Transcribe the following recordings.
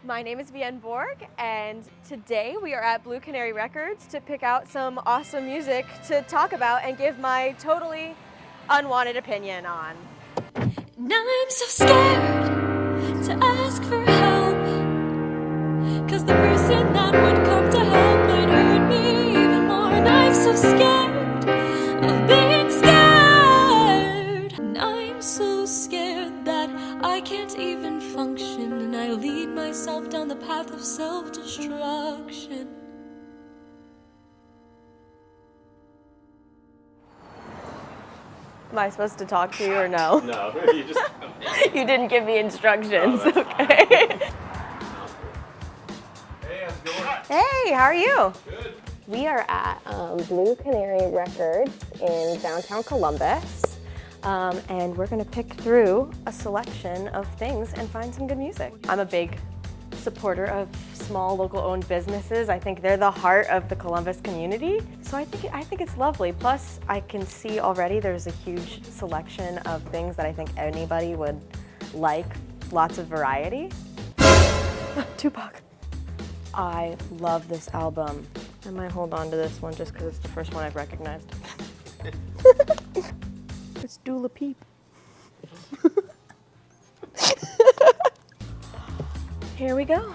My name is Vienne Borg, and today we are at Blue Canary Records to pick out some awesome music to talk about and give my totally unwanted opinion on. And I'm so scared to ask for help, 'cause the person that would come to help might hurt me even more. And I'm so scared of being scared. And I'm so scared that I can't even function, and I lead myself down the path of self-destruction. Am I supposed to talk to you or no? No, you just... You didn't give me instructions, Oh, okay. Hey, how's it going? Hey, how are you? Good. We are at Blue Canary Records in downtown Columbus, and we're gonna pick through a selection of things and find some good music. I'm a big supporter of small local owned businesses. I think they're the heart of the Columbus community. So I think it's lovely. Plus I can see already there's a huge selection of things that I think anybody would like, lots of variety. Tupac. I love this album. I might hold on to this one just because it's the first one I've recognized. It's Dula Peep. Here we go.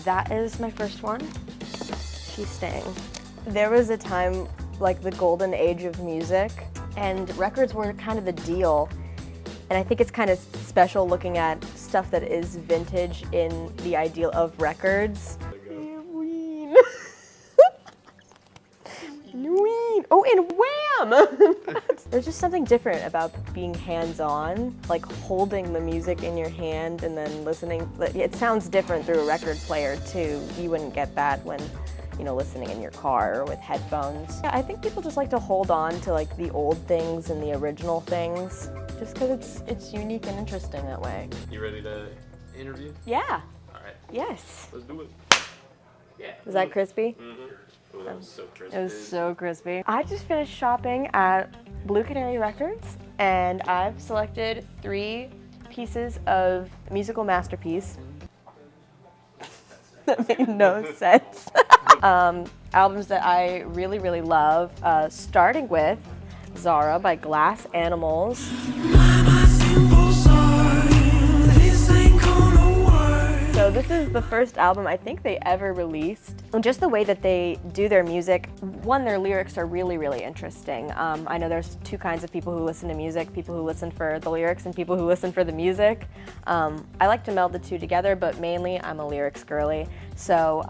That is my first one. She's staying. There was a time, like the golden age of music, and records were kind of the deal. And I think it's kind of special looking at stuff that is vintage in the ideal of records. Ween. Ween. Oh, and Wham! There's just something different about being hands-on, like holding the music in your hand and then listening. It sounds different through a record player too. You wouldn't get that when, you know, listening in your car or with headphones. Yeah, I think people just like to hold on to like the old things and the original things, just because it's unique and interesting that way. You ready to interview? Yeah. All right. Yes. Let's do it. Yeah. Was that crispy? Mm-hmm. Oh, that was so crispy. It was so crispy. I just finished shopping at Blue Canary Records, and I've selected 3 pieces of musical masterpiece. That made no sense. Albums that I really, really love, starting with Zara by Glass Animals. So this is the first album I think they ever released. And just the way that they do their music, one, their lyrics are really, really interesting. I know there's 2 kinds of people who listen to music, people who listen for the lyrics and people who listen for the music. I like to meld the 2 together, but mainly I'm a lyrics girly. So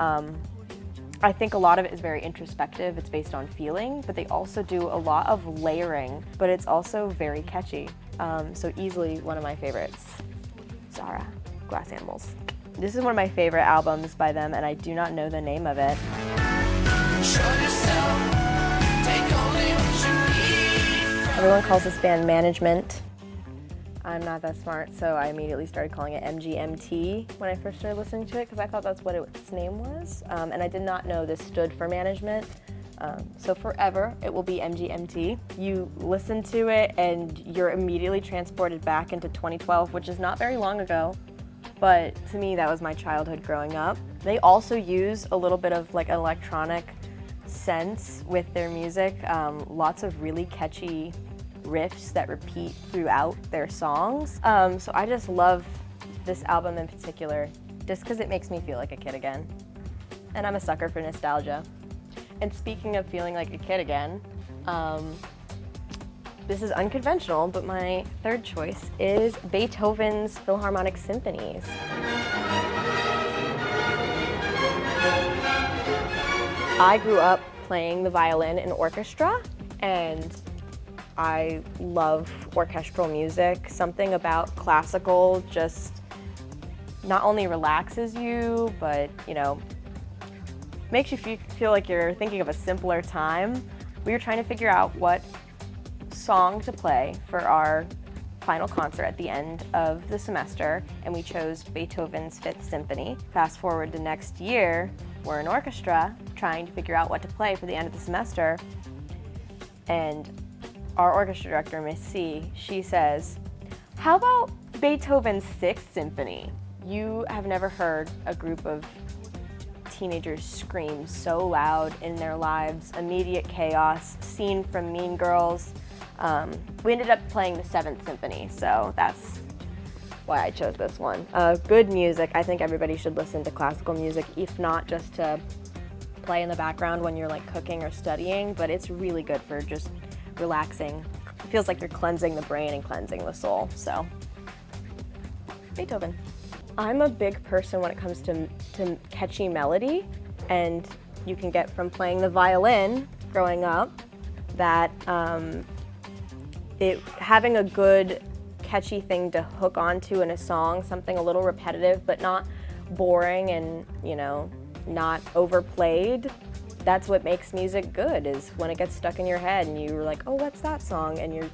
I think a lot of it is very introspective. It's based on feeling, but they also do a lot of layering, but it's also very catchy. So easily one of my favorites. Zara, Glass Animals. This is one of my favorite albums by them, and I do not know the name of it. Everyone calls this band Management. I'm not that smart, so I immediately started calling it MGMT when I first started listening to it, because I thought that's what its name was, and I did not know this stood for management. So forever, it will be MGMT. You listen to it, and you're immediately transported back into 2012, which is not very long ago. But to me, that was my childhood growing up. They also use a little bit of like electronic sense with their music. Lots of really catchy riffs that repeat throughout their songs. So I just love this album in particular, just because it makes me feel like a kid again. And I'm a sucker for nostalgia. And speaking of feeling like a kid again, this is unconventional, but my 3rd choice is Beethoven's Philharmonic Symphonies. I grew up playing the violin in orchestra, and I love orchestral music. Something about classical just not only relaxes you, but, you know, makes you feel like you're thinking of a simpler time. We were trying to figure out what song to play for our final concert at the end of the semester, and we chose Beethoven's 5th Symphony. Fast forward to next year, we're an orchestra trying to figure out what to play for the end of the semester, and our orchestra director, Miss C, she says, "How about Beethoven's 6th Symphony?" You have never heard a group of teenagers scream so loud in their lives, immediate chaos, scene from Mean Girls. We ended up playing the 7th Symphony, so that's why I chose this one. Good music. I think everybody should listen to classical music, if not just to play in the background when you're like cooking or studying, but it's really good for just relaxing. It feels like you're cleansing the brain and cleansing the soul, so Beethoven. I'm a big person when it comes to catchy melody, and you can get from playing the violin growing up that having a good catchy thing to hook onto in a song, something a little repetitive but not boring and, you know, not overplayed. That's what makes music good, is when it gets stuck in your head and you're like, oh, what's that song? And you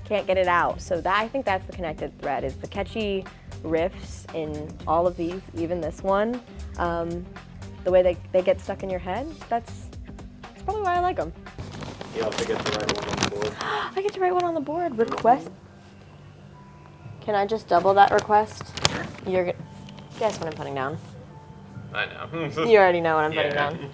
can't get it out. So I think that's the connected thread, is the catchy riffs in all of these, even this one. The way they get stuck in your head, that's probably why I like them. You also get to write one on the board. I get to write one on the board. Request. Can I just double that request? Guess what I'm putting down. I know. You already know what I'm putting down.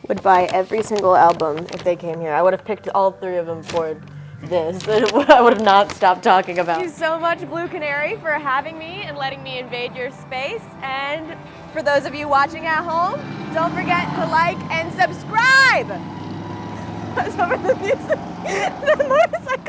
Would buy every single album if they came here. I would have picked all 3 of them for this. I would have not stopped talking about. Thank you so much, Blue Canary, for having me and letting me invade your space. And for those of you watching at home, don't forget to like and subscribe. That's over the music. The motorcycle.